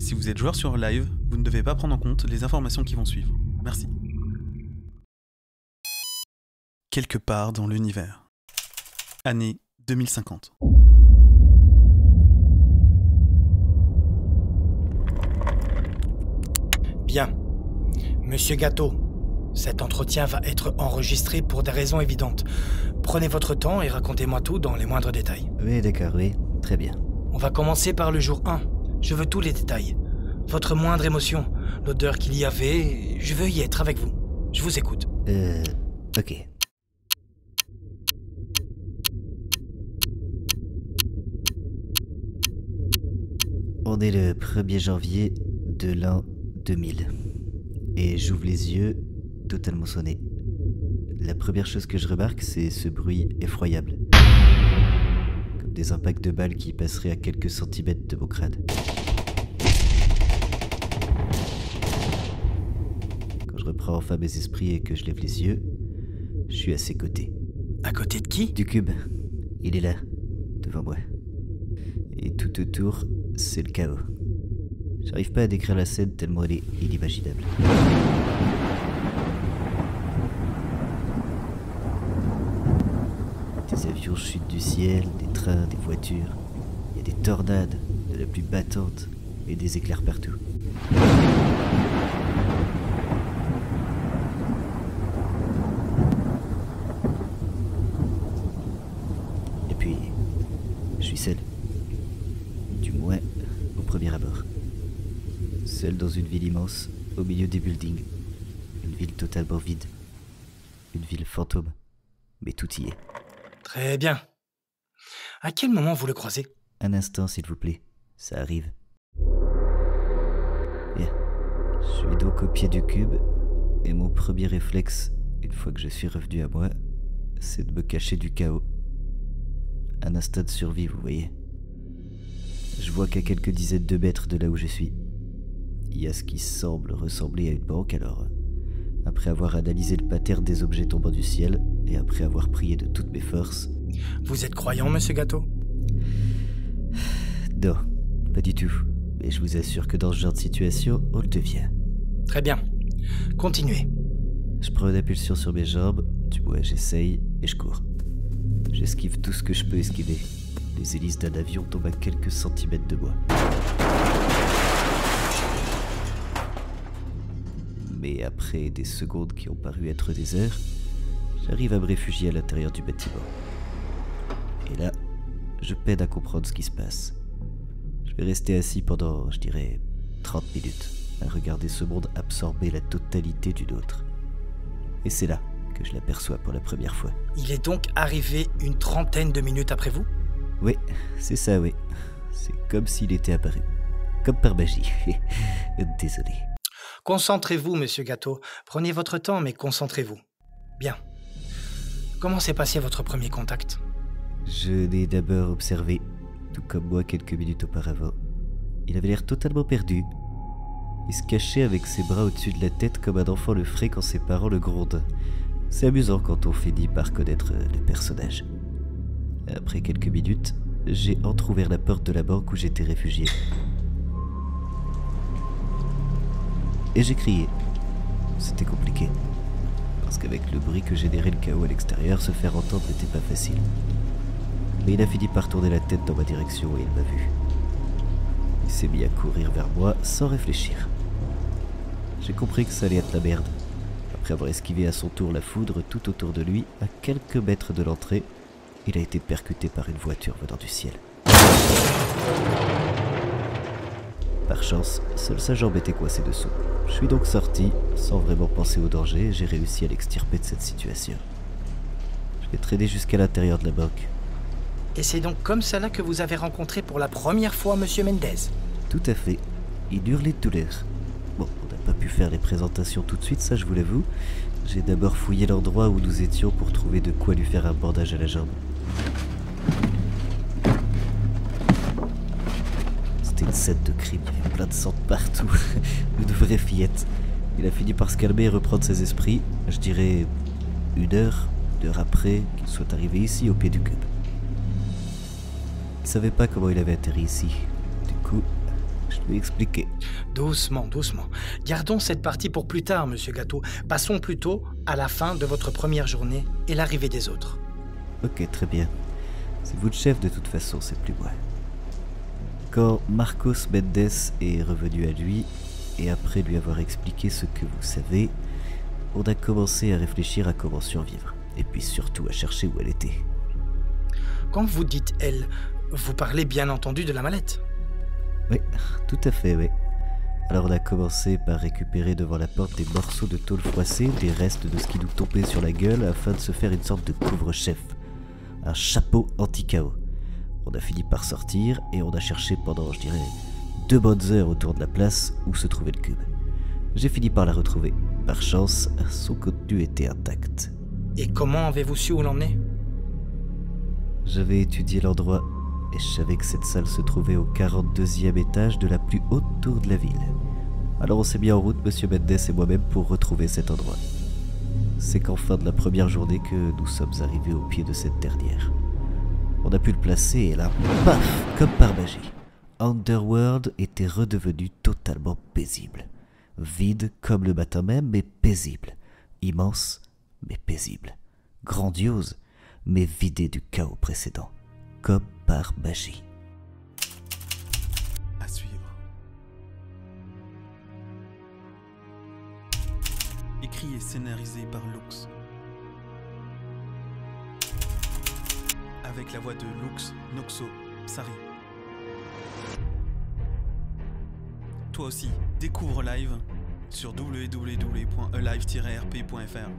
Si vous êtes joueur sur live, vous ne devez pas prendre en compte les informations qui vont suivre. Merci. Quelque part dans l'univers. Année 2050. Bien. Monsieur Gâteau, cet entretien va être enregistré pour des raisons évidentes. Prenez votre temps et racontez-moi tout dans les moindres détails. Oui, d'accord, oui. Très bien. On va commencer par le jour 1. Je veux tous les détails. Votre moindre émotion, l'odeur qu'il y avait, je veux y être avec vous. Je vous écoute. Ok. On est le 1er janvier de l'an 2000. Et j'ouvre les yeux, totalement sonné. La première chose que je remarque, c'est ce bruit effroyable. Comme des impacts de balles qui passeraient à quelques centimètres de mon crâne. Quand je reprends enfin mes esprits et que je lève les yeux, je suis à ses côtés. À côté de qui? Du cube. Il est là, devant moi. Et tout autour, c'est le chaos. J'arrive pas à décrire la scène tellement elle est inimaginable. Des avions chutent du ciel, des trains, des voitures. Il y a des tornades, de la pluie battante et des éclairs partout. Et puis, je suis seul. Du moins, au premier abord. Seul dans une ville immense, au milieu des buildings. Une ville totalement vide. Une ville fantôme. Mais tout y est. Très bien. À quel moment vous le croisez? Un instant, s'il vous plaît. Ça arrive. Bien. Je suis donc au pied du cube, et mon premier réflexe, une fois que je suis revenu à moi, c'est de me cacher du chaos. Un instinct de survie, vous voyez. Je vois qu'à quelques dizaines de mètres de là où je suis, il y a ce qui semble ressembler à une banque, alors, après avoir analysé le pattern des objets tombant du ciel, et après avoir prié de toutes mes forces... Vous êtes croyant, monsieur Gâteau? Non, pas du tout. Mais je vous assure que dans ce genre de situation, on le devient. Très bien. Continuez. Je prends une impulsion sur mes jambes, du moins j'essaye, et je cours. J'esquive tout ce que je peux esquiver. Les hélices d'un avion tombent à quelques centimètres de moi. Mais après des secondes qui ont paru être des heures, j'arrive à me réfugier à l'intérieur du bâtiment. Et là, je peine à comprendre ce qui se passe. Je vais rester assis pendant, je dirais, 30 minutes, à regarder ce monde absorber la totalité du nôtre. Et c'est là que je l'aperçois pour la première fois. Il est donc arrivé une trentaine de minutes après vous? Oui, c'est ça, oui. C'est comme s'il était apparu. Comme par magie. Désolé. Concentrez-vous, monsieur Gâteau. Prenez votre temps, mais concentrez-vous. Bien. Comment s'est passé votre premier contact? Je l'ai d'abord observé, tout comme moi quelques minutes auparavant. Il avait l'air totalement perdu. Il se cachait avec ses bras au-dessus de la tête comme un enfant le ferait quand ses parents le grondent. C'est amusant quand on finit par connaître le personnage. Après quelques minutes, j'ai entrouvert la porte de la banque où j'étais réfugié. Et j'ai crié. C'était compliqué. Parce qu'avec le bruit que générait le chaos à l'extérieur, se faire entendre n'était pas facile. Mais il a fini par tourner la tête dans ma direction et il m'a vu. Il s'est mis à courir vers moi sans réfléchir. J'ai compris que ça allait être la merde. Après avoir esquivé à son tour la foudre tout autour de lui, à quelques mètres de l'entrée, il a été percuté par une voiture venant du ciel. Par chance, seule sa jambe était coincée dessous. Je suis donc sorti, sans vraiment penser au danger, et j'ai réussi à l'extirper de cette situation. Je l'ai traîné jusqu'à l'intérieur de la banque. Et c'est donc comme cela que vous avez rencontré pour la première fois monsieur Mendez? Tout à fait. Il hurlait de douleur. Bon, on n'a pas pu faire les présentations tout de suite, ça je vous l'avoue. J'ai d'abord fouillé l'endroit où nous étions pour trouver de quoi lui faire un bandage à la jambe. C'était une scène de crime, il y avait plein de sang partout. Une vraie fillette. Il a fini par se calmer et reprendre ses esprits. Je dirais une heure après qu'il soit arrivé ici au pied du cube. Il savait pas comment il avait atterri ici. Du coup, Je lui ai expliqué. Doucement, doucement. Gardons cette partie pour plus tard, monsieur Gâteau. Passons plutôt à la fin de votre première journée et l'arrivée des autres. Ok, très bien. C'est vous le chef de toute façon, c'est plus moi. Quand Marcos Mendes est revenu à lui, et après lui avoir expliqué ce que vous savez, on a commencé à réfléchir à comment survivre, et puis surtout à chercher où elle était. Quand vous dites « elle », vous parlez bien entendu de la mallette. Oui, tout à fait, oui. Alors on a commencé par récupérer devant la porte des morceaux de tôle froissée, des restes de ce qui nous tombait sur la gueule, afin de se faire une sorte de couvre-chef. Un chapeau anti-chaos. On a fini par sortir, et on a cherché pendant, je dirais, 2 bonnes heures autour de la place où se trouvait le cube. J'ai fini par la retrouver. Par chance, son contenu était intact. Et comment avez-vous su où l'emmener? J'avais étudié l'endroit et je savais que cette salle se trouvait au 42e étage de la plus haute tour de la ville. Alors on s'est mis en route, monsieur Mendes et moi-même, pour retrouver cet endroit. C'est qu'en fin de la première journée que nous sommes arrivés au pied de cette dernière. On a pu le placer et là, paf, comme par magie, Underworld était redevenu totalement paisible. Vide comme le matin même, mais paisible. Immense, mais paisible. Grandiose, mais vidé du chaos précédent. Comme par magie. À suivre. Écrit et scénarisé par Lux. Avec la voix de Lux Noxo Sari. Toi aussi, découvre live sur www.alive-rp.fr.